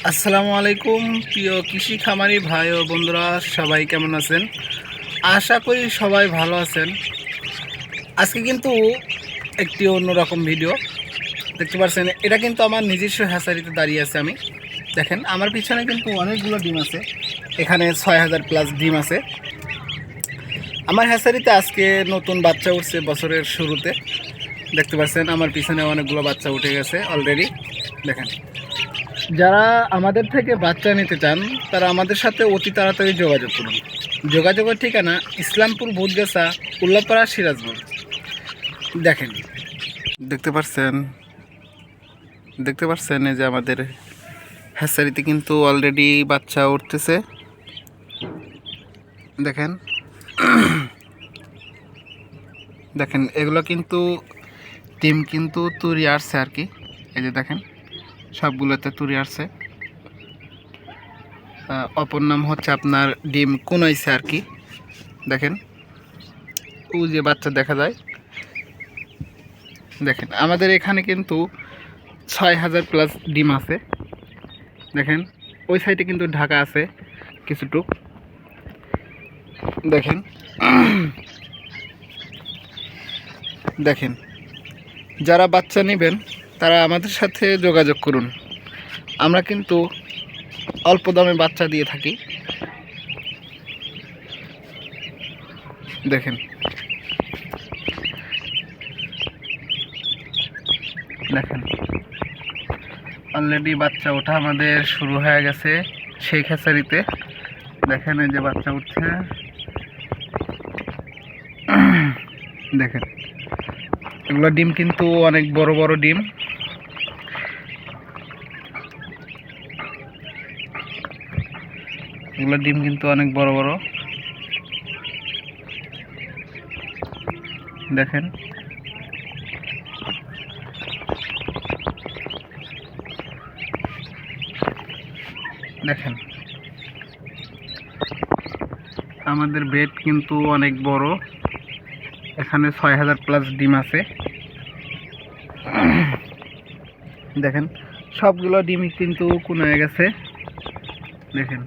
আসসালামু আলাইকুম প্রিয় কৃষি খামারি ভাই ও বন্ধুরা, সবাই কেমন আছেন? আশা করি সবাই ভালো আছেন। আজকে কিন্তু একটি অন্যরকম ভিডিও দেখতে পাচ্ছেন। এটা কিন্তু আমার নিজস্ব হ্যাচারিতে দাঁড়িয়ে আছে আমি। দেখেন আমার পিছনে কিন্তু অনেকগুলো ডিম আছে, এখানে ৬,০০০ প্লাস ডিম আছে। আমার হ্যাচারিতে আজকে নতুন বাচ্চা উঠছে বছরের শুরুতে। দেখতে পাচ্ছেন আমার পিছনে অনেকগুলো বাচ্চা উঠে গেছে অলরেডি। দেখেন, যারা আমাদের থেকে বাচ্চা নিতে চান তারা আমাদের সাথে অতি তাড়াতাড়ি যোগাযোগ করুন। যোগাযোগের ঠিকানা ইসলামপুর, বুধগাছা, উল্লাপাড়া, সিরাজগঞ্জ। দেখেন, দেখতে পাচ্ছেন দেখতে পাচ্ছেন এই যে আমাদের হ্যাচারিতে কিন্তু অলরেডি বাচ্চা উঠতেছে। দেখেন দেখেন এগুলো কিন্তু ডিম কিন্তু তুরি আসছে আর কি। এই যে দেখেন সবগুলোতে তুরি আসছে। অপর নাম হচ্ছে আপনার ডিম কুনাইছে আর কি। দেখেন ও যে বাচ্চা দেখা যায়। দেখেন আমাদের এখানে কিন্তু ৬,০০০ প্লাস ডিম আছে। দেখেন ওই সাইডে কিন্তু ঢাকা আছে কিছুটুক। দেখেন দেখেন যারা বাচ্চা নেবেন তারা আমাদের সাথে যোগাযোগ করুন। আমরা কিন্তু অল্প দামে বাচ্চা দিয়ে থাকি। দেখেন দেখেন অলরেডি বাচ্চা ওঠা আমাদের শুরু হয়ে গেছে সেই হ্যাচারিতে। দেখেন এই যে বাচ্চা উঠছে। দেখেন এগুলো ডিম কিন্তু অনেক বড় বড় ডিম। এগুলো ডিম কিন্তু অনেক বড় বড়। দেখেন দেখেন আমাদের বেড কিন্তু অনেক বড়। এখানে ৬,০০০ প্লাস ডিম আছে। দেখেন সবগুলো ডিমই কিন্তু কুনায় গেছে। দেখেন